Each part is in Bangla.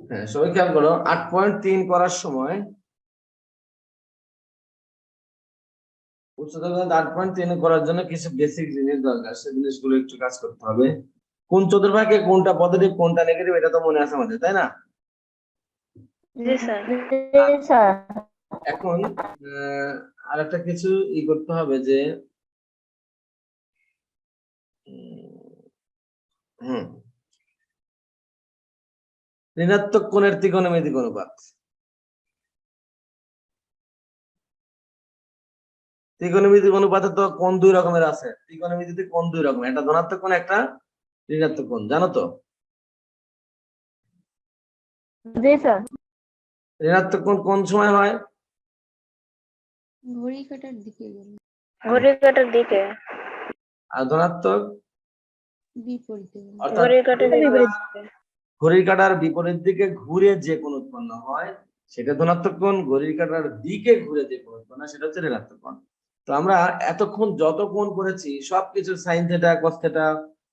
হ্যাঁ, সবাই খেয়াল করো 8.3 করার সময় উচ্চতা 8.3 করার জন্য কিছু বেসিক জিনিস দরকার, সেই জিনিসগুলো একটু কাজ করতে হবে। কোন চতুর্ভাগে কোনটা পজিটিভ কোনটা নেগেটিভ এটা তো মনে আছে আমাদের, তাই না? জি স্যার। এখন আরেকটা কিছু করতে হবে যে হুম ঋণাত্মক কোণের ত্রিকোণমিতিক অনুপাত। ত্রিকোণমিতিক অনুপাতে তো কোণ দুই রকমের আছে, ত্রিকোণমিতিতে কোণ দুই রকমের, একটা ধনাত্মক কোণ একটা ঋণাত্মক কোণ, জানো তো? জি স্যার। ঋণাত্মক কোণ কোন সময় হয়? ঘড়ি কাটার দিকে গেল ঘড়ির কাঁটার দিকে। আর ধনাত্মক বিপরীতে গেল। অর্থাৎ ঘড়ির কাঁটার বিপরীত দিকে। ঘড়ির কাঁটার বিপরীত দিকে ঘুরে যে কোণ উৎপন্ন হয় সেটা ধনাত্মক কোণ, ঘড়ির কাঁটার দিকে ঘুরে যে কোণ উৎপন্ন হয় সেটা হচ্ছে ঋণাত্মক কোণ। তো আমরা এতক্ষণ যত কোণ করেছি সবকিছু সাইন থিটা, কস থিটা,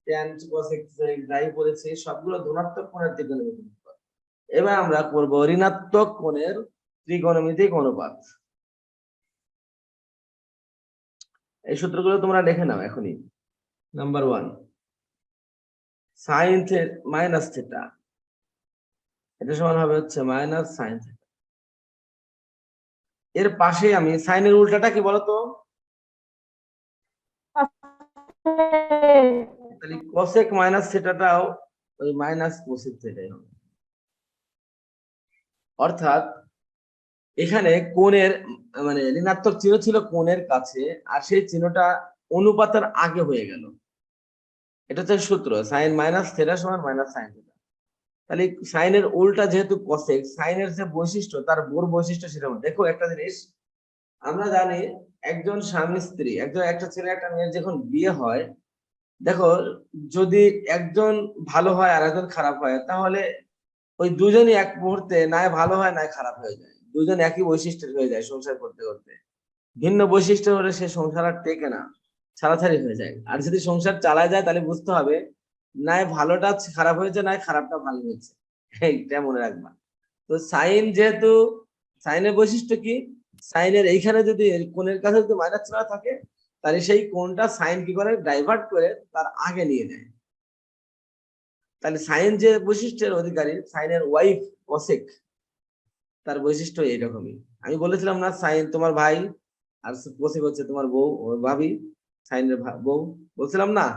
ট্যান, কোসেক, যাই করেছি সবগুলো ধনাত্মক কোণের ত্রিকোণমিতিক অনুপাত। এবার আমরা করব ঋণাত্মক কোণের ত্রিকোণমিতিক অনুপাত। এই সূত্রগুলো তোমরা দেখে নাও এখনই। নাম্বার 1 সাইন মাইনাস থিটা, এটা সমান হবে হচ্ছে মাইনাস সাইন থিটা। এর পাশে আমি সাইনের উল্টাটা কি বলতো? তাহলে কোসেক মাইনাস থিটাটাও ওই মাইনাস কোসেক থিটাই হবে। অর্থাৎ এখানে কোণের মানে ঋণাত্মক চিহ্ন ছিল কোণের কাছে, আর সেই চিহ্নটা অনুপাতের আগে হয়ে গেল। এটা হচ্ছে সূত্র, সাইন মাইনাস থিটা সমান মাইনাস সাইন থিটা। তাহলে সাইনের উল্টা যেহেতু কোসেক, সাইনের যে বৈশিষ্ট্য তার বোর বৈশিষ্ট্য সেটা দেখো। একটা জিনিস আমরা জানি, একজন স্বামী স্ত্রী, একটা ছেলে একটা মেয়ের যখন বিয়ে হয়, দেখো যদি একজন ভালো হয় আর একজন খারাপ হয় তাহলে ওই দুজনই এক মুহূর্তে নাই ভালো হয় নাই খারাপ হয়ে যায়, দুজন একই বৈশিষ্ট্যের হয়ে যায় সংসার করতে করতে। ভিন্ন বৈশিষ্ট্য হলে সে সংসার আর টেকে না, ছাড়াছাড়ি হয়ে যায়। আর যদি সংসার চালায় যায় তাহলে বুঝতে হবে নাই ভালোটা খারাপ হয়েছে নাই খারাপটা ভালো হয়েছে, এইটা মনে রাখবা। তো সাইন যেহেতু, সাইনের বৈশিষ্ট্য কি, সাইনের এইখানে যদি কোণের কাছে যদি মাইনাস চিহ্ন থাকে তাহলে সেই কোণটা সাইন কি করে ডাইভার্ট করে তার আগে নিয়ে নেয়। তাহলে সাইন যে বৈশিষ্ট্যের অধিকারী, সাইনের ওয়াইফ কোসেক, তার বৈশিষ্ট্য এইরকমই। আমি বলেছিলাম না সাইন তোমার ভাই আর কোসেক হচ্ছে তোমার বউ ও ভাবি, সাইনের বউ, বলছিলাম না?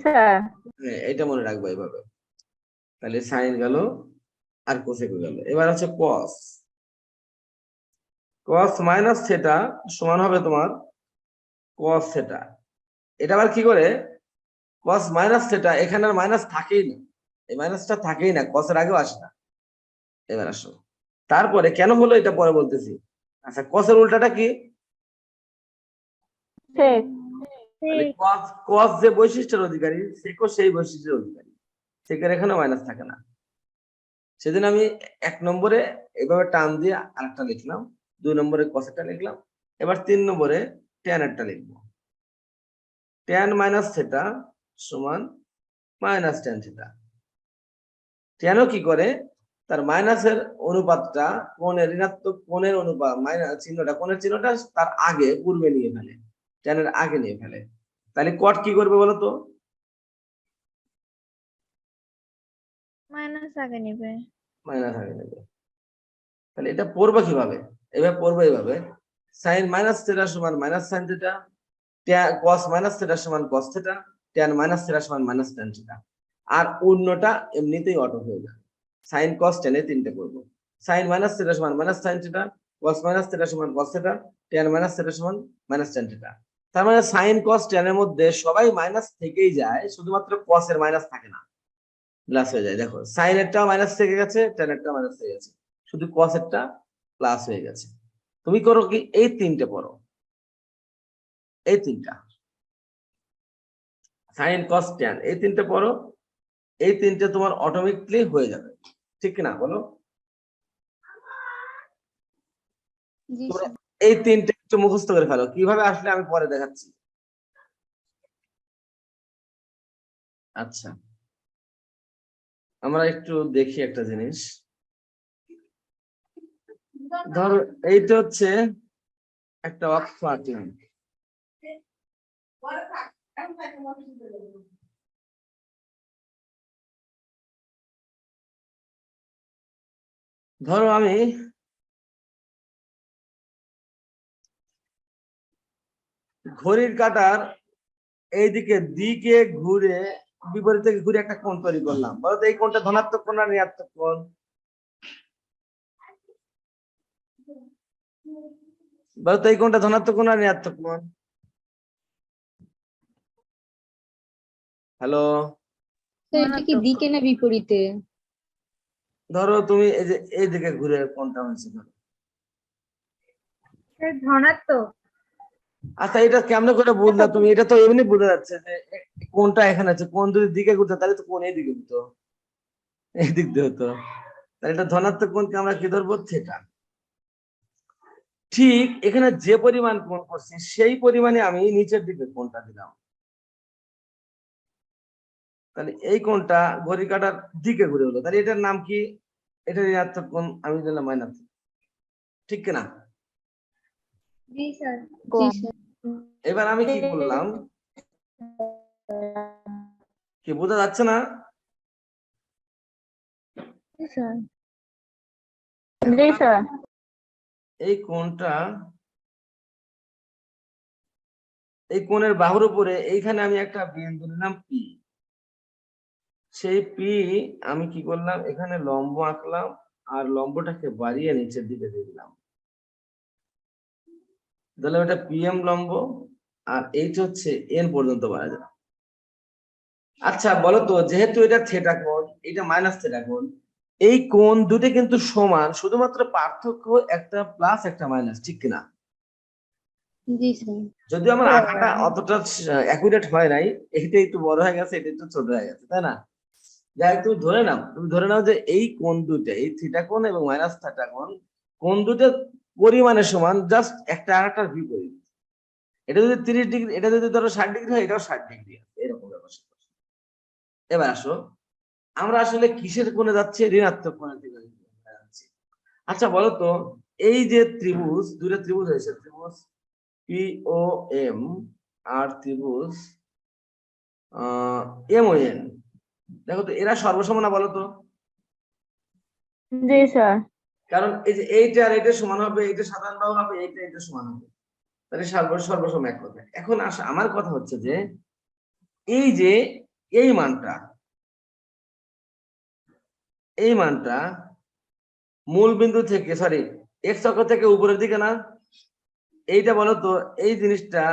হ্যাঁ, এটা মনে রাখবো এইভাবে। তাহলে সাইন গেল আর কোসেক গেল। এবার হচ্ছে কস। কস মাইনাস থিটা সমান হবে তোমার কস থিটা। এটা আবার কি করে, কস মাইনাস থিটা এখানে আর মাইনাস থাকেই না, এই মাইনাসটা থাকেই না, কসের আগেও আসে না। এবার আসো তারপরে কেন হলো এটা পরে বলতেছি। আচ্ছা, কসের উল্টাটা কি? কস যে বৈশিষ্ট্যের অধিকারী সেকও সেই বৈশিষ্ট্যের অধিকারী, সেকের এখানে মাইনাস থাকে না। সেদিন আমি 1 নম্বরে এভাবে টান দিয়ে আরেকটা লিখলাম, 2 নম্বরে কসেরটা লিখলাম, এবার 3 নম্বরে ট্যানেরটা লিখবো। ট্যান মাইনাস থিটা সমান মাইনাস ট্যান থিটা। ট্যানও কি করে, তার মাইনাসের অনুপাতটা কোণের ঋণাত্মক কোণের অনুপাত, মাইনাস চিহ্নটা কোণের চিহ্নটা তার আগে পূর্বে নিয়ে ফেলে, ট্যানের আগে নিয়ে ফেলে। তাহলে কট কি করবে বলতো? মাইনাস আগে নেবে। মাইনাস আগে নেবে। তাহলে এটা পড়বো কিভাবে? এভাবে পড়বো এইভাবে, সাইন মাইনাস থিটা সমান minus sine theta, cos minus theta সমান cos theta, tan minus theta সমান মাইনাস ট্যান থিটা। আর অন্যটা এমনিতেই অটো হয়ে যাবে, সাইন কস ট্যানে তিনটে করবো। সাইন মাইনাস থিটা সমান minus sine theta, cos minus theta সমান cos theta, tan minus theta সমান মাইনাস ট্যান থিটা। তার মানে সাইন কস ট্যানের মধ্যে সবাই মাইনাস থেকেই যায়, শুধুমাত্র কস এর মাইনাস থাকে না, প্লাস হয়ে যায়। দেখো সাইন এরটাও মাইনাস থেকে গেছে, ট্যান এরটাও মাইনাস থেকে গেছে, শুধু কস এরটা প্লাস হয়ে গেছে। তুমি করো কি, এই তিনটে পড়ো, এই তিনটা সাইন কস ট্যান এই তিনটে পড়ো, এই তিনটে তোমার অটোমেটিকলি হয়ে যাবে, ঠিক কিনা বলো? জি তোমরা স্যার। এই তিনটে একটু মুখস্থ করে ফেলো, কিভাবে আসলে আমি পরে দেখাচ্ছি। আচ্ছা, আমরা একটু দেখি একটা জিনিস। ধরো এইটা হচ্ছে একটা অক্ষাটন, ধরো আমি ঘড়ির কাঁটার এইদিকে দিকে ঘুরে বিপরীত দিকে ঘুরে একটা কোণ তৈরি করলাম, বলতো এই কোণটা ধনাত্মক কোণ না ঋণাত্মক কোণ? বলতো এই কোণটা ধনাত্মক কোণ না ঋণাত্মক কোণ? হ্যালো, এটা কি দিকে না বিপরীতে? ধরো তুমি এই যে এই দিকে ঘুরে কোণটা হয়েছে ধরো। ধনাত্মক। আচ্ছা এটা কেমন করে বুঝলা তুমি? এটা তো এমনি বোঝা যাচ্ছে যে কোনটা এখানে আছে, কোন যদি দিকে ঘুরতো তাহলে তো কোন এই দিকে হতো, এই দিক দিয়ে হতো। তাহলে এটা ধনাত্মক কোণকে আমরা কি ধরবো? থিটা। ঠিক এখানে যে পরিমাণ কোণ করছি সেই পরিমাণে আমি নিচের দিকে কোণটা দিলাম, তাহলে এই কোণটা ঘড়ি কাঁটার দিকে ঘুরে হলো, তাহলে এটার নাম কি? এটা ঋণাত্মক কোণ, আমি দিলাম মাইনাস। ঠিক কিনা? জি স্যার। এবার আমি কি করলাম, কি বোঝা যাচ্ছে না? জি স্যার। এই কোণটা, এই কোণের বাহুর উপরে এইখানে আমি একটা বিন্দু নিলাম পি, সেই পি আমি কি করলাম, এখানে লম্ব আঁকলাম আর লম্বটাকে বাড়িয়ে নিচের দিকে দিয়ে দিলাম, তাহলে এটা পিএম লম্ব আর এইটা হচ্ছে এন পর্যন্ত বাড়া যায়। আচ্ছা বলো তো, যেহেতু এটা থিটা কোণ, এটা মাইনাস থিটা কোণ, এই কোণ দুটো কিন্তু সমান, শুধুমাত্র পার্থক্য একটা প্লাস একটা মাইনাস, ঠিক কিনা? জি স্যার। যদিও আমার আঁকাটা অতটা অ্যাকুরেট হয় নাই, এটা একটু বড় হয়ে গেছে, এটা একটু ছোট হয়ে গেছে, তাই না? যাই হোক, তুমি ধরে নাও যে এই কোণ দুটো, এই থিটা কোণ এবং মাইনাস থিটা কোণ, কোণ দুটো পরিমাণে সমান, জাস্ট একটা আরেকটার বিপরীত। এটা যদি 30 ডিগ্রি, এটা যদি ধরো 60 ডিগ্রি হয়, এটাও 60 ডিগ্রি, এরকম ব্যাপার স্যাপার। এবার আসো, আমরা আসলে কিসের কোণে যাচ্ছি? ঋণাত্মক কোণের দিকে যাচ্ছি। আচ্ছা বলো তো, এই যে ত্রিভুজ, দুটো ত্রিভুজ হয়েছে, ত্রিভুজ পি ও এম আর ত্রিভুজ এম ও এন, দেখো তো এরা সর্বসম না? বলো তো। জি স্যার। কারণ এই যে এইটা আর এটা সমান হবে, এইটা সাধারণ বাহু হবে, এইটা এটা সমান হবে, তাহলে সর্বসম এক কথা। এখন আমার কথা হচ্ছে যে এই যে এই মানটা, এই মানটা মূল বিন্দু থেকে, সরি, এক্স অক্ষ থেকে উপরের দিকে না? এইটা বলো তো, এই জিনিসটা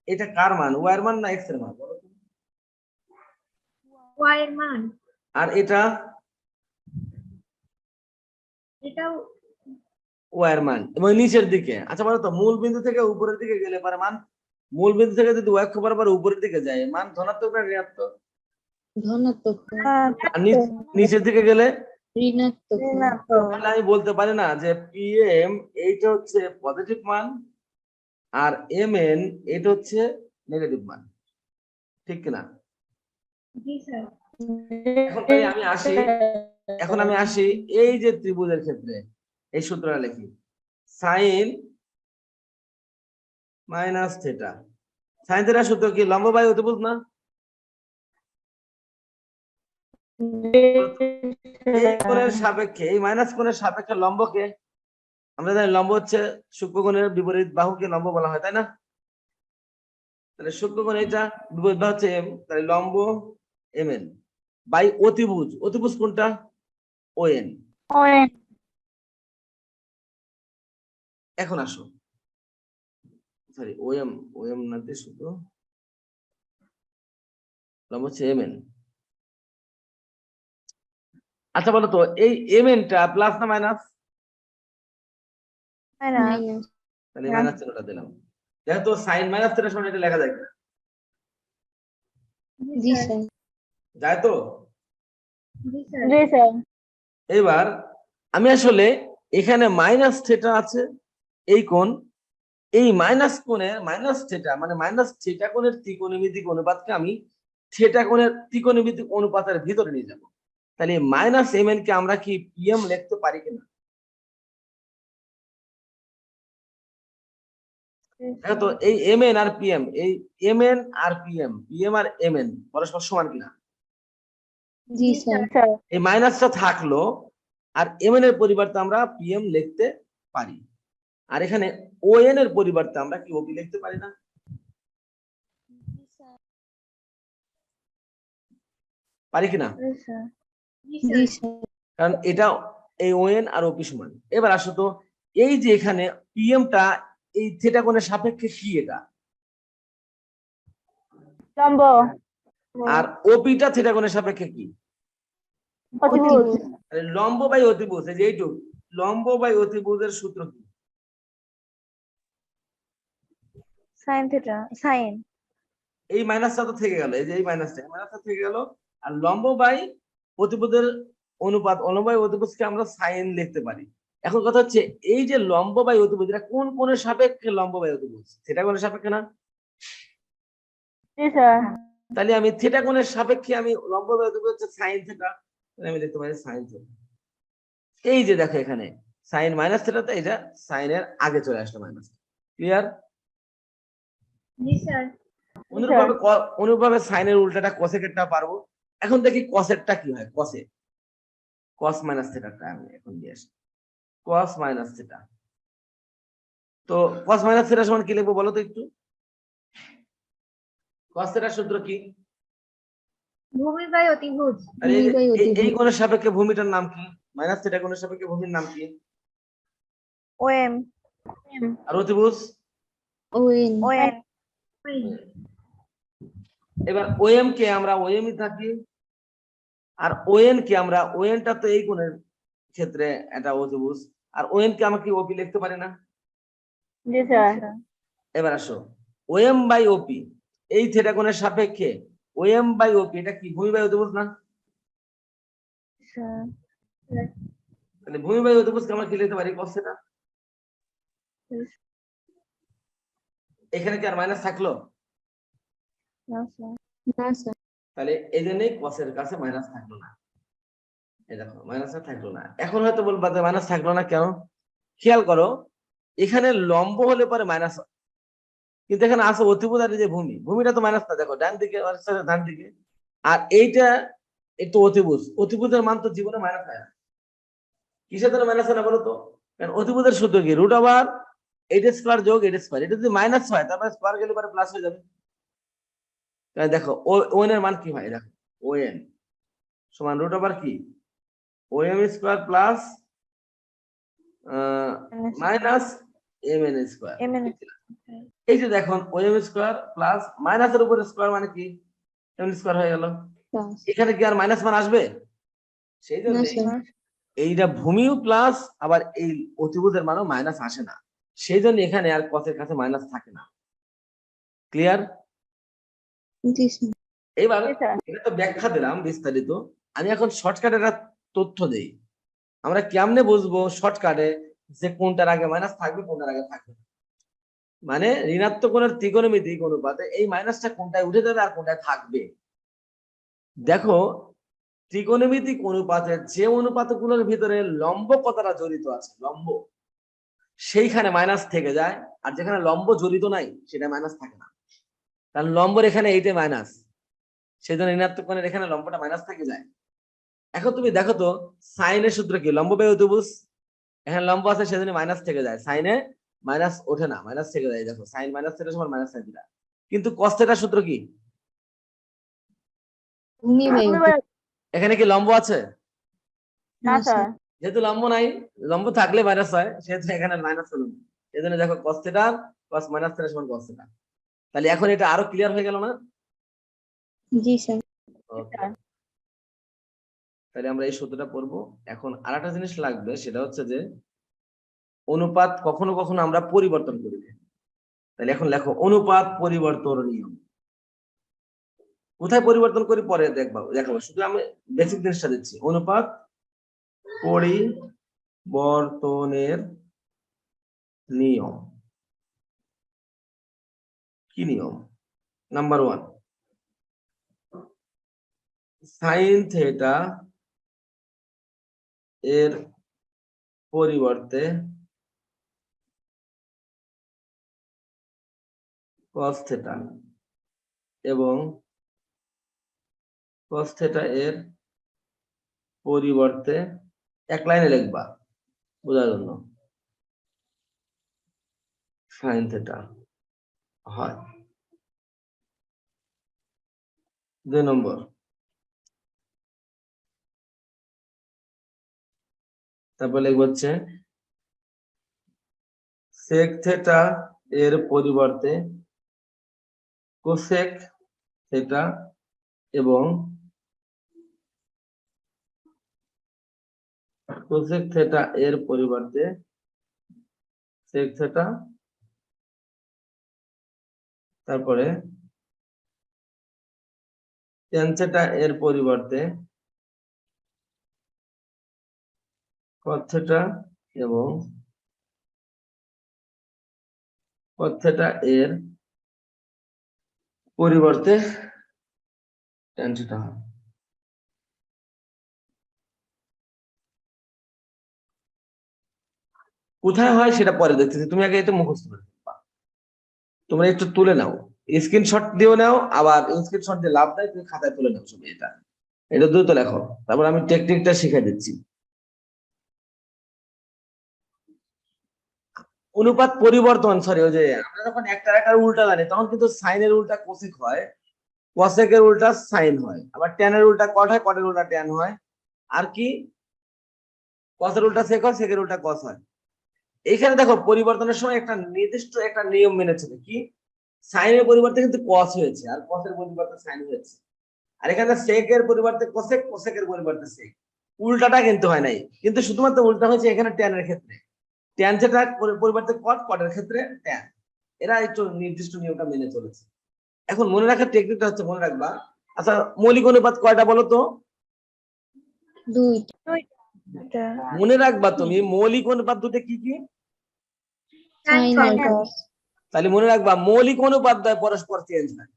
এটা কার মান? ওয়াই এর মান না এক্স এর মান? বলো তো। ওয়াই এর মান। আর এটা এটাও ওয়াই এর মান এবং নিচের দিকে। আচ্ছা বলো তো, মূল বিন্দু থেকে উপরের দিকে গেলে পারে মান, মূল বিন্দু থেকে যদি ওয়াই অক্ষ বরাবর উপরের দিকে যায়, মান ধনাত্মক না ঋণাত্মক? ধনাত্মক। আর নিচের দিকে গেলে ঋণাত্মক। তাহলে আমি বলতে পারি না যে পিএম এইটা হচ্ছে পজিটিভ মান আর এম এন এটা হচ্ছে নেগেটিভ মান, ঠিক কিনা? জি স্যার। এখন তাই এখন আমি আসি এই যে ত্রিভুজের ক্ষেত্রে, এই সূত্রটা লিখি, sine minus theta. Sine theta সূত্র কি? লম্ব বাই অতিভুজ না? এই কোণের সাপেক্ষে, এই মাইনাস কোণের সাপেক্ষে লম্বকে আমরা জানি, লম্ব হচ্ছে সূক্ষ্মকোণের বিপরীত বাহুকে লম্ব বলা হয়, তাই না? তাহলে সূক্ষ্মকোণ এটা, বিপরীত বাহু হচ্ছে এম, তাহলে লম্ব এম এন বাই অতিভুজ, অতিভুজ কোনটা? O N. এখন আসো, সরি ও এম না দিয়ে শুধু লম্ব হচ্ছে এম এন। আচ্ছা বলো তো, এই এম এনটা প্লাস না মাইনাস? মাইনাস। তাহলে মাইনাস চিহ্নটা দিলাম, যেহেতু সাইন মাইনাস থিটার সমান এটা লেখা যায় না। জি স্যার। যায় তো? জি স্যার। এবার আমি আসলে এখানে মাইনাস থিটা আছে, এই কোণ, এই মাইনাস কোণের মাইনাস থিটা মানে মাইনাস থিটা কোণের ত্রিকোণমিতিক অনুপাতকে আমি থিটা কোণের ত্রিকোণমিতিক অনুপাতের ভিতরে নিয়ে যাব। তাহলে মাইনাস এম এন কে আমরা কি পিএম লিখতে পারি কিনা? দেখো তো এই এম এন আর পিএম, এই এম এন আর পিএম, পিএম আর এম এন পরস্পর সমান কিনা? জি স্যার। স্যার এই মাইনাসটা থাকলো, আর এম এন এর পরিবর্তে আমরা পিএম লিখতে পারি, আর এখানে ও এন এর পরিবর্তে আমরা কি ওপি লিখতে পারি না? পারি কিনা? জি জি স্যার স্যার। কারণ এটা এই ও এন আর ওপি সমান। এবার আসো তো, এই যে এখানে পিএমটা এই থিটা কোণের সাপেক্ষে কি এটা, লম্ব আর ওপিটা থিটা কোণের সাপেক্ষে কি? অতিভুজ তাহলে লম্ব বাই অতিভুজ, এই যে এইটুকু লম্ব বাই অতিভুজের সূত্র কি? সাইন থিটা সাইন এই মাইনাসটা তো থেকে গেল, এই যে এই মাইনাসটা থেকে গেল, আর লম্ব বাই অতিভুজের অনুপাত, লম্ব বাই অতিভুজকে আমরা সাইন লিখতে পারি। এখন কথা হচ্ছে, এই যে লম্ব বাই অতিভুজ এটা কোন কোণের সাপেক্ষে লম্ব বাই অতিভুজ? থিটা কোণের সাপেক্ষে না? জি স্যার তাহলে আমি থিটা কোণের সাপেক্ষে আমি লম্ব বাই অতিভুজ হচ্ছে সাইন থিটা, আমি লিখতে পারি সাইন থিটা। এই যে দেখো এখানে সাইন মাইনাস থিটাতে এটা সাইনের আগে চলে আসলো মাইনাস। ক্লিয়ার? জি স্যার অনুরূপভাবে সাইনের উল্টাটা কোসেকেরটা পারবো। এখন দেখি কসেরটা কি হয়। কস মাইনাস থিটাটা আমি এখন দিয়ে আসি। কস মাইনাস থিটা, তো কস মাইনাস থিটা সমান কি লিখবো বলো তো একটু? কস থিটার সূত্র কি? ভূমি বাই অতিভুজ আর এই ভূমি বাই এই অতিভুজ। কোণের সাপেক্ষে ভূমিটার নাম কি? মাইনাস থিটা কোণের সাপেক্ষে ভূমির নাম কি? ওএম আর অতিভুজ ও এন। ওএন এবার ওএম কে আমরা ওএম ই থাকি, আর ওএন কে আমরা, ওএনটা তো এই কোণের ক্ষেত্রে এটা অতিভুজ, আর ওএন কে আমরা কি ওপি লিখতে পারি না? জি স্যার এবার আসো, ওএম বাই ওপি এই থিটা কোণের সাপেক্ষে ওএম বাই ওপি এটা কি ভূমি বাই অতিভুজ না? তাহলে ভূমি বাই অতিভুজকে আমরা কি লিখতে পারি? Cos theta. এখানে কি আর মাইনাস থাকলো? না স্যার। তাহলে এই জন্যই কসের কাছে মাইনাস থাকলো না। এই দেখো মাইনাস থাকলো না। এখন হয়তো বলবা যে মাইনাস থাকলো না কেন? খেয়াল করো, এখানে লম্ব হলে পরে মাইনাস, কিন্তু এখানে আছে অতিভুজ আর এই যে ভূমিটা তো মাইনাস না, দেখো ডান দিকে ডান দিকে, আর এইটা একটু অতিভুজের মান তো জীবনে মাইনাস হয় না। কিসের জন্য মাইনাস হয় না বলো তো? কারণ অতিভুজের সূত্র কি? রুট ওভার এইট স্কোয়ার যোগ এইট স্কোয়ার, এটা যদি মাইনাস হয় তারপরে স্কোয়ার গেলে পরে প্লাস হয়ে যাবে। তাই দেখো ওএন এর মান কি হয়, দেখো ওএন সমান রুট ওভার কি OM square plus minus M N square. এই যে দেখুন ওএম স্কোয়ার প্লাস মাইনাসের উপর স্কোয়ার মানে কি এম স্কোয়ার হয়ে গেল। প্লাস। এখানে কি আর মাইনাস মান আসবে? সেই জন্য না স্যার। এইটা ভূমিও প্লাস, আবার এই অতিভুজের মানও মাইনাস আসে না, সেই জন্য এখানে আর কসের কাছে মাইনাস থাকে না। ক্লিয়ার? জি স্যার। এবার এটা তো ব্যাখ্যা দিলাম বিস্তারিত, আমি এখন শর্টকাটে একটা তথ্য দেই। আমরা কেমনে বুঝবো শর্টকাটে যে কোনটার আগে মাইনাস থাকবে কোনটার আগে থাকবে না? মানে ঋণাত্মক কোণের ত্রিকোণমিতিক অনুপাতে এই মাইনাসটা কোনটায় উঠে যাবে আর কোনটায় থাকবে। দেখো ত্রিকোণমিতিক অনুপাতের যে অনুপাতগুলোর ভিতরে লম্ব কথাটা জড়িত আছে, লম্ব, সেইখানে মাইনাস থেকে যায়, আর যেখানে লম্ব জড়িত নাই সেটা মাইনাস থাকে না। কারণ লম্বর এখানে এইটা মাইনাস, সেই জন্য ঋণাত্মক কোণের এখানে লম্বটা মাইনাস থেকে যায়। এখন তুমি দেখো তো সাইনের সূত্র কি? লম্ব বাই অতিভুজ, এখানে লম্ব আছে সেজন্য মাইনাস থেকে যায়, সাইনে মাইনাস ওঠে না, মাইনাস থেকে যায়। দেখো সাইন মাইনাস থিটা সমান মাইনাস সাইন থিটা। কিন্তু কস থিটার সূত্র কি? ভূমি বাই অতিভুজ। এখানে কি লম্ব আছে? না স্যার। যেহেতু লম্ব নাই, লম্ব থাকলে মাইনাস হয়, সেহেতু এখানে মাইনাস হলো না। এই জন্য দেখো cos theta cos minus theta সমান কস থিটা। তাহলে এখন এটা আরো ক্লিয়ার হয়ে গেল না? জি স্যার। ওকে, তাহলে আমরা এই সূত্রটা পড়বো। এখন আরেকটা জিনিস লাগবে, সেটা হচ্ছে যে অনুপাত কখনো কখনো আমরা পরিবর্তন করি। তাহলে এখন লেখো অনুপাত পরিবর্তন নিয়ম। কোথায় পরিবর্তন করি পরে দেখাবো, শুধু আমি বেসিক জিনিসটা দিচ্ছি। অনুপাত পরিবর্তনের নিয়ম কি নিয়ম? নাম্বার 1, সাইন থিটা এর পরিবর্তে cos থিটা এবং cos থিটা এর পরিবর্তে এক লাইনে লিখবা বোঝার জন্য sin থিটা হয়। 2 নম্বর, তারপর লিখব হচ্ছে sec থিটা এর পরিবর্তে cosec থিটা এবং cosec থিটা এর পরিবর্তে sec থিটা, তারপরে tan থিটা এর পরিবর্তে cot থিটা এবং cot থিটা এর পরিবর্তে tan থিটা হয়। কোথায় হয় সেটা পরে দেখতেছি, তুমি আগে এটা মুখস্থ করে ফেলবা। তোমরা একটু তুলে নাও, স্ক্রিনশট দিও নাও, আবার স্ক্রিনশট দিয়ে লাভ নাই, তুমি খাতায় তুলে নাও সবই। এটা এটা দ্রুত লেখো, তারপর আমি টেকনিকটা শিখিয়ে দিচ্ছি। অনুপাত পরিবর্তন, সরি, ওই যে আমরা যখন একটা উল্টা জানি তখন কিন্তু সাইনের উল্টা কোসেক হয়, কোসেকের উল্টা সাইন হয়, আবার ট্যানের উল্টা কট হয়, কটের উল্টা ট্যান হয়, আর কি কসের উল্টা সেক হয়, সেকের উল্টা কস হয়। এইখানে দেখো পরিবর্তনের সময় একটা নির্দিষ্ট একটা নিয়ম মেনে চলে, কি সাইনের পরিবর্তে কিন্তু কস হয়েছে আর কসের পরিবর্তে সাইন হয়েছে, আর এখানে সেকের পরিবর্তে কোসেক, কোসেকের পরিবর্তে সেক, উল্টাটা কিন্তু হয় নাই, কিন্তু শুধুমাত্র উল্টা হয়েছে এখানে ট্যানের ক্ষেত্রে, ট্যান যেটা পরিবর্তে কট, কটের ক্ষেত্রে ট্যান। এরা একটু নির্দিষ্ট নিয়মটা মেনে চলেছে। এখন মনে রাখার টেকনিকটা হচ্ছে, মনে রাখবা, আচ্ছা মৌলিক অনুপাত কয়টা বলো তো? 2 মনে রাখবা তুমি মৌলিক অনুপাত দুটো কি কি? sin আর cos তাহলে মনে রাখবা মৌলিক অনুপাদ্য পরস্পর চেঞ্জ হয়,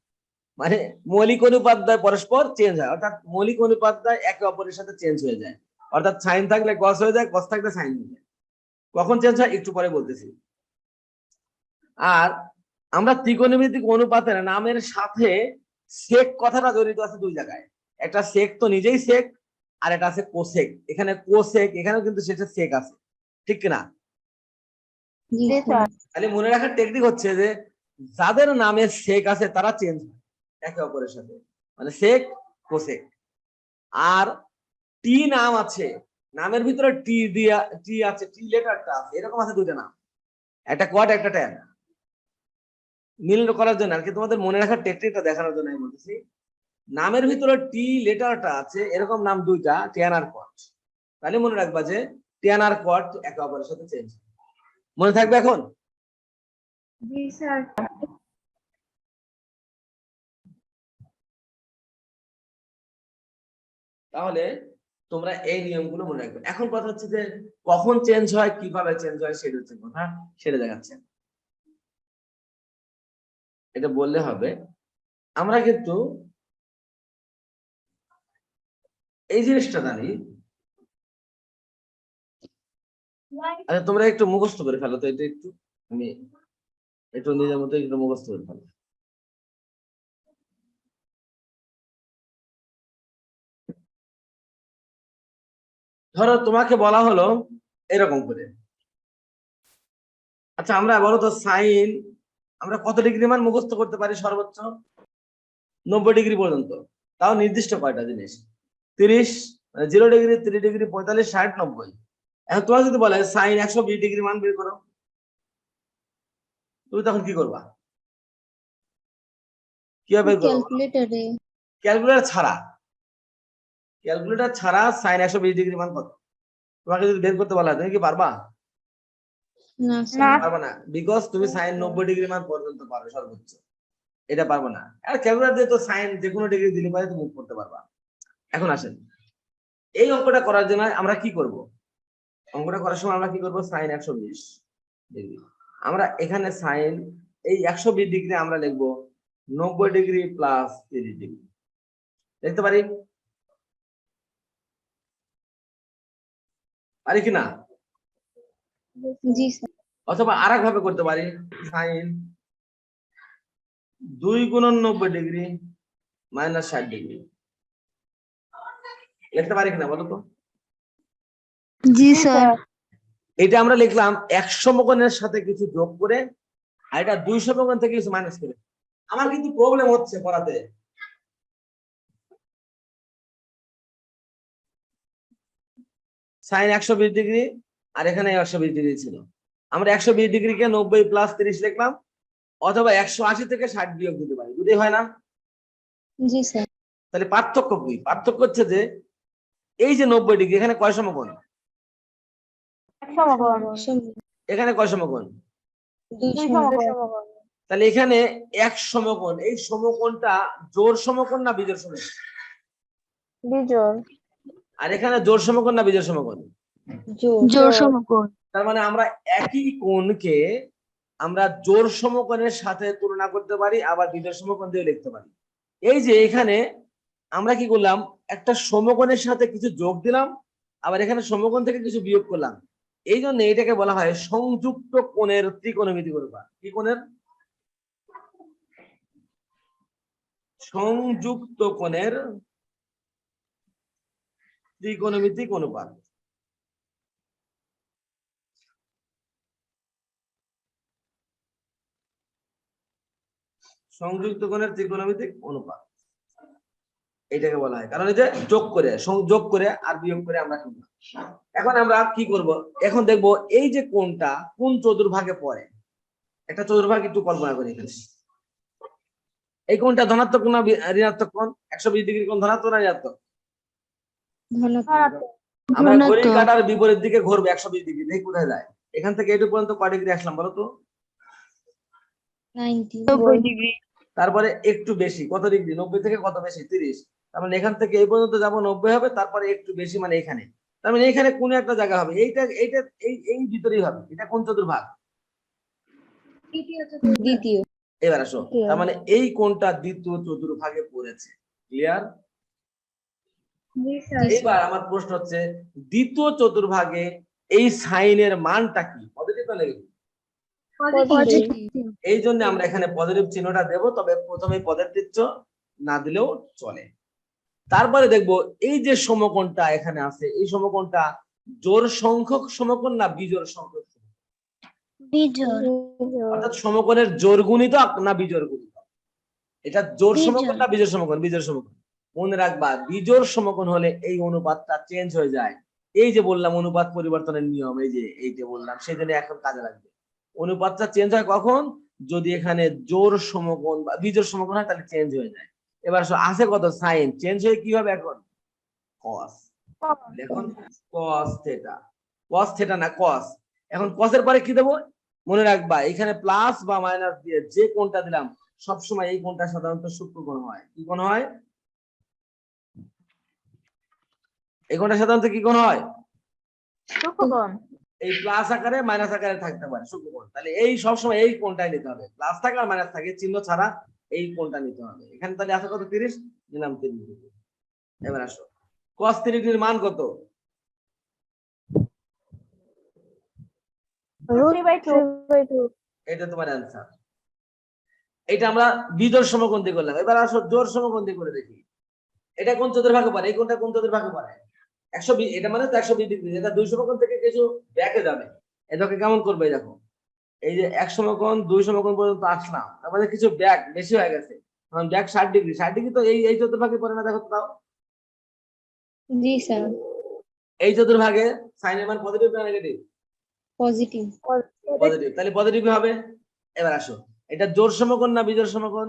মানে মৌলিক অনুপাদ্য পরস্পর চেঞ্জ হয়, অর্থাৎ মৌলিক অনুপাদ্য একে অপরের সাথে চেঞ্জ হয়ে যায়, অর্থাৎ সাইন থাকলে কস হয়ে যায়, কস থাকলে সাইন হয়ে যায়। কখন চেঞ্জ হয় একটু পরে বলতেছি। আর আমরা ত্রিকোণমিতিক অনুপাতের নামের সাথে সেক কথাটা জড়িত আছে দুই জায়গায়, একটা সেক তো নিজেই সেক, আর এটা আছে কোসেক, এখানে কোসেক, এখানেও কিন্তু সেটা সেক আছে, ঠিক কিনা? জি স্যার তাহলে মনে রাখার টেকনিক হচ্ছে যে যাদের নামে সেক আছে তারা চেঞ্জ হয় একে অপরের সাথে, মানে সেক কোসেক। আর টি নাম আছে, নামের ভিতরে টি দিয়া, টি আছে, টি লেটারটা আছে, এরকম আছে দুইটা নাম, একটা কোয়াড একটা ট্যান, মিল করার জন্য আর কি, তোমাদের মনে রাখার টেকনিকটা দেখানোর জন্য আমি বলতেছি। নামের ভিতরে টি লেটারটা আছে, এরকম নাম দুইটা, ট্যান আর কোয়াড, তাহলে মনে রাখবা যে ট্যান আর কোয়াড একে অপরের সাথে চেঞ্জ, মনে থাকবে এখন? জি স্যার। তাহলে তোমরা এই নিয়মগুলো মনে রাখবে। এখন কথা হচ্ছে যে কখন চেঞ্জ হয়, কিভাবে চেঞ্জ হয়, সেটা হচ্ছে কথা, সেটা দেখাচ্ছে। এটা বললে হবে। আমরা কিন্তু এই জিনিসটা জানি, আচ্ছা তোমরা একটু মুখস্থ করে ফেলো তো, এটা একটু আমি একটু নিজের মতো একটু মুখস্থ করে ফেলো। ধরো তোমাকে বলা হলো এরকম করে, আচ্ছা আমরা বলো তো সাইন আমরা কত ডিগ্রি মান মুখস্থ করতে পারি? সর্বোচ্চ 90 ডিগ্রি পর্যন্ত, তাও নির্দিষ্ট কয়টা জিনিস, 30, 0 ডিগ্রি, 3 ডিগ্রি, 45, 60, 90। এখন তোমার যদি বলে সাইন 120 ডিগ্রি মান বের করো, তুমি তখন কি করবা? কিভাবে বের করবো? ক্যালকুলেটরে ক্যালকুলেটর ছাড়া, ক্যালকুলেটর ছাড়া সাইন 120 ডিগ্রি মান কত তোমাকে যদি বের করতে বলা হয়, তুমি কি পারবা? না স্যার পারবা না, বিকজ তুমি সাইন 90 ডিগ্রি মান পর্যন্ত পারো সর্বোচ্চ, এটা পারবো না। আর ক্যালকুলেটর দিয়ে তো সাইন যে কোনো ডিগ্রি দিলে পারে তুমি করতে পারবা। এখন আসেন এই অঙ্কটা করার জন্য আমরা কি করব? অঙ্কটা করার সময় আমরা কি করব? সাইন 120 ডিগ্রি, আমরা এখানে সাইন এই 120 ডিগ্রি আমরা লিখবো 90 ডিগ্রি প্লাস 30 ডিগ্রি, দেখতে পারি? পারি কিনা? জি স্যার। অথবা আর এক ভাবে করতে পারি, সাইন 2 গুণন 90 ডিগ্রি মাইনাস 60 ডিগ্রি লিখতে পারি কিনা বলো তো? জি স্যার। এটা আমরা লিখলাম 1 সমকোণের সাথে কিছু যোগ করে, আর এটা 2 সমকোণ থেকে কিছু মাইনাস করে। আমার কিন্তু প্রবলেম হচ্ছে পড়াতে। সাইন 120 ডিগ্রি আর এখানে 120 ডিগ্রি ছিল, আমরা 120 ডিগ্রিকে 90 প্লাস 30 লিখলাম, অথবা 180 থেকে 60 বিয়োগ দিতে পারি, দুটোই হয় না? জি স্যার। তাহলে পার্থক্য কি? পার্থক্য হচ্ছে যে এই যে 90 ডিগ্রি এখানে কয় সমকোণ, এখানে কয় সমকোণ, 2 সমকোণ। তাহলে এখানে 1 সমকোণ, এই সমকোণটা জোড় সমকোণ না বিজোড় সমকোণ? বিজোড়। আর এখানে জোড় সমকোণ না বিজোড় সমকোণ? জোড় সমকোণ। তার মানে আমরা একই কোণকে আমরা জোড় সমকোণের সাথে তুলনা করতে পারি, আবার বিজোড় সমকোণ দিয়ে লিখতে পারি। এই যে এখানে আমরা কি করলাম, একটা সমকোণের সাথে কিছু যোগ দিলাম, আবার এখানে সমকোণ থেকে কিছু বিয়োগ করলাম, এই জন্য এটাকে বলা হয় সংযুক্ত কোণের ত্রিকোণমিতিক অনুপাত। কি কোণের? সংযুক্ত কোণের ত্রিকোণমিতিক অনুপাত। সংযুক্ত কোণের ত্রিকোণমিতিক অনুপাত এটাকে বলা হয়, কারণ এই যে যোগ করে, সংযোগ করে আর বিয়োগ করে আমরা করলাম। এখন আমরা কি করব, এখন দেখব এই যে কোণটা কোন চতুর্ভাগে পড়ে। একটা চতুর্ভাগ একটু কল্পনা করি এখানে। এই কোণটা ধনাত্মক কোণ না ঋণাত্মক কোণ? 120 ডিগ্রি কোণ ধনাত্মক না ঋণাত্মক? আমরা ঘড়ির কাঁটার বিপরীত দিকে ঘুরবো 120 ডিগ্রি, দেখি কোথায় যায়। এখান থেকে এটুকু পর্যন্ত কয় ডিগ্রি আসলাম বলো তো? 90 ডিগ্রি। তারপরে একটু বেশি, কত ডিগ্রি? 90 থেকে কত বেশি? 30। তার মানে এখান থেকে এই পর্যন্ত যাবো 90 হবে, তারপরে একটু বেশি মানে এখানে, তার মানে এখানে কোন একটা জায়গা হবে, এইটা এইটা এই ভিতরেই হবে। এটা কোন চতুর্ভাগ? দ্বিতীয়। এবার আসো, তার মানে এই কোণটা দ্বিতীয় চতুর্ভাগে পড়েছে। ক্লিয়ার? এবার আমার প্রশ্ন হচ্ছে, দ্বিতীয় চতুর্ভাগে এই সাইনের মানটা কি, পজিটিভ না নেগেটিভ? এই জন্য আমরা এখানে পজিটিভ চিহ্নটা দেব, তবে প্রথমে পজিটিভ না দিলেও চলে। তারপরে দেখব এই যে সমকোণটা এখানে আছে, এই সমকোণটা জোড় সংখ্যক সমকোণ না বিজোড় সংখ্যক? বিজোড়। অর্থাৎ সমকোণের জোড় গুণিতক না বিজোড় গুণিতক? এটা জোড় সমকোণ না বিজোড় সমকোণ? বিজোড় সমকোণ। মনে রাখবা, বিজোড় সমকোণ হলে এই অনুপাতটা চেঞ্জ হয়ে যায়। এই যে বললাম অনুপাত পরিবর্তনের নিয়ম, এই যে এইটা বললাম, সেই জন্য এখন কাজে লাগবে। অনুপাতটা চেঞ্জ হয় কখন? যদি এখানে জোড় সমকোণ বা বিজোড় সমকোণ হয়, তাহলে চেঞ্জ হয়ে যায়। এবার আছে কত, সাইন চেঞ্জ হয়ে কি হবে এখন? কস। এখন কস থিটা, কস থিটা না কস। এখন কসের পরে কি দেবো? মনে রাখবা, এখানে প্লাস বা মাইনাস দিয়ে যে কোণটা দিলাম, সবসময় এই কোণটা সাধারণত সূক্ষ্মকোণ হয়। কি কোণ হয়? এই কোণটা সাধারণত কি কোণ হয়? সূক্ষ্মকোণ। এই প্লাস আকারে মাইনাস আকারে থাকতে পারে সূক্ষ্মকোণ। তাহলে এই সবসময় এই কোণটাই নিতে হবে, প্লাস থাকে আর মাইনাস থাকে, চিহ্ন ছাড়া এই কোণটা নিতে হবে। এখানে তাহলে আছে কত? 30 নিলাম 30 ডিগ্রি। এবার আসো, cos 30 ডিগ্রির মান কত? √3/2। এটা তোমার অ্যান্সার। এটা আমরা বিজোড় সমকোণ দিয়ে করলাম। এবার আসো জোড় সমকোণ দিয়ে করে দেখি। এটা কোন চতুর্ভাগে পড়ে? এই কোণটা কোন চতুর্ভাগে পড়ে? 120, এটা মানে তো 120 ডিগ্রি। এটা 2 সমকোণ থেকে কিছু ব্যাকে যাবে। এটাকে কেমন করবে দেখো, এই যে 1 সমকোণ 2 সমকোণ পর্যন্ত আসলাম, তার মানে কিছু ব্যাক বেশি হয়ে গেছে। কারণ ব্যাক 60 ডিগ্রি, 60 ডিগ্রি তো এই চতুর্ভাগে পড়ে না, দেখো তো। জি স্যার। এই চতুর্ভাগে সাইনের মান পজিটিভ না নেগেটিভ? পজিটিভ। পজিটিভ, তাহলে পজিটিভ হবে। এবার আসো, এটা জোড় সমকোণ না বিজোড় সমকোণ?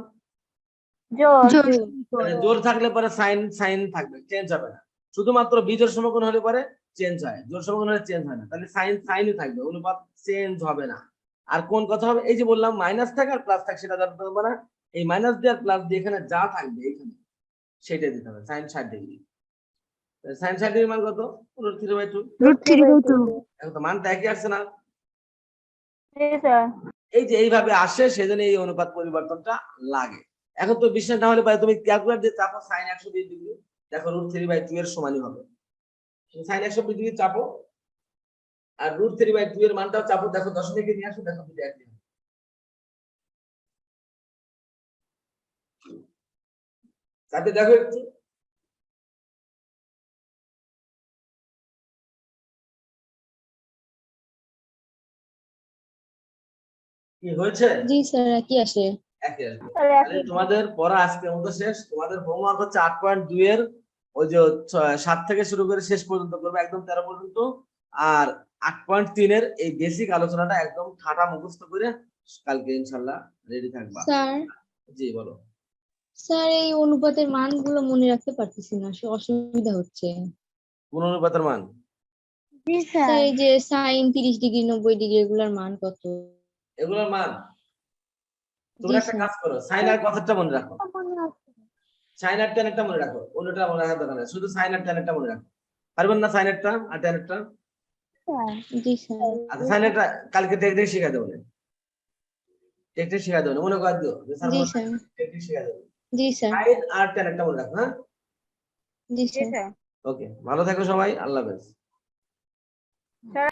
তাহলে জোড় থাকলে পরে সাইন সাইন থাকবে, চেঞ্জ হবে না। শুধুমাত্র বিজোড় সমকোণ হলে পরে চেঞ্জ হয়, জোড় সমকোণ হলে চেঞ্জ হয় না। তাহলে সাইন সাইনই থাকবে, অনুপাত চেঞ্জ হবে না। আর কোন কথা হবে? এই যে বললাম মাইনাস থাকে আর প্লাস থাকে, সেটা জানতে হবে না। এই মাইনাস দিয়ে আর প্লাস দিয়ে এখানে যা থাকবে এখানে সেটাই দিতে হবে। সাইন 60 ডিগ্রি, সাইন 60 ডিগ্রি মান কত? √3/2। এখন তো মানটা একই আসছে না? এই যে এইভাবে আসে, সেজন্য এই অনুপাত পরিবর্তনটা লাগে। এখন তো বিশ্বাস না হলে পারে তুমি ক্যালকুলেটর দিয়ে চাপো সাইন 120 ডিগ্রি, দেখো √3/2 এর সমানই হবে। সাইন 120 ডিগ্রি চাপো, আর √3/2 এর মানটাও চাপো, দেখো দশমিকে নিয়ে আসো, দেখো দুটো একই। তাতে দেখো একটু কি হয়েছে, জি স্যার একই আসে। একই আসবে। তাহলে তাহলে একই। তোমাদের পড়া আজকের মতো শেষ। তোমাদের হোমওয়ার্ক হচ্ছে 8.2 এর ওই যে 7 থেকে শুরু করে শেষ পর্যন্ত করবে, একদম 13 পর্যন্ত। আর 8.3 এর এই বেসিক আলোচনাটা একদম ঠাটা মুখস্থ করে কালকে ইনশাল্লাহ রেডি থাকবা। স্যার জি বলো। স্যার এই অনুপাতের মানগুলো মনে রাখতে পারতেছি না, অসুবিধা হচ্ছে। কোন অনুপাতের মান? জি স্যার স্যার। এই যে সাইন 30 ডিগ্রি 90 ডিগ্রি এগুলার মান কত? এগুলোর মান জি তোমরা একটা স্যার। কাজ করো, সাইন আর কসেটটা মনে রাখো, মনে আছে। সাইন আর ট্যান একটা মনে রাখো, অন্যটা মনে রাখার দরকার নেই, শুধু সাইন আর ট্যান একটা মনে রাখো। পারবেন না সাইন একটা আর ট্যান একটা? স্যার। জি স্যার। আচ্ছা সাইন একটা কালকে টেকনিক শিখা দেবো, টেকনিক শিখা দেবো, মনে কর দিও যে স্যার জি মনে স্যার। টেকনিক শিখা দেবো। জি স্যার। সাইন আর ট্যান একটা মনে রাখো, হ্যাঁ? জি জি স্যার। স্যার। ওকে, ভালো থাকো সবাই, আল্লাহ হাফেজ।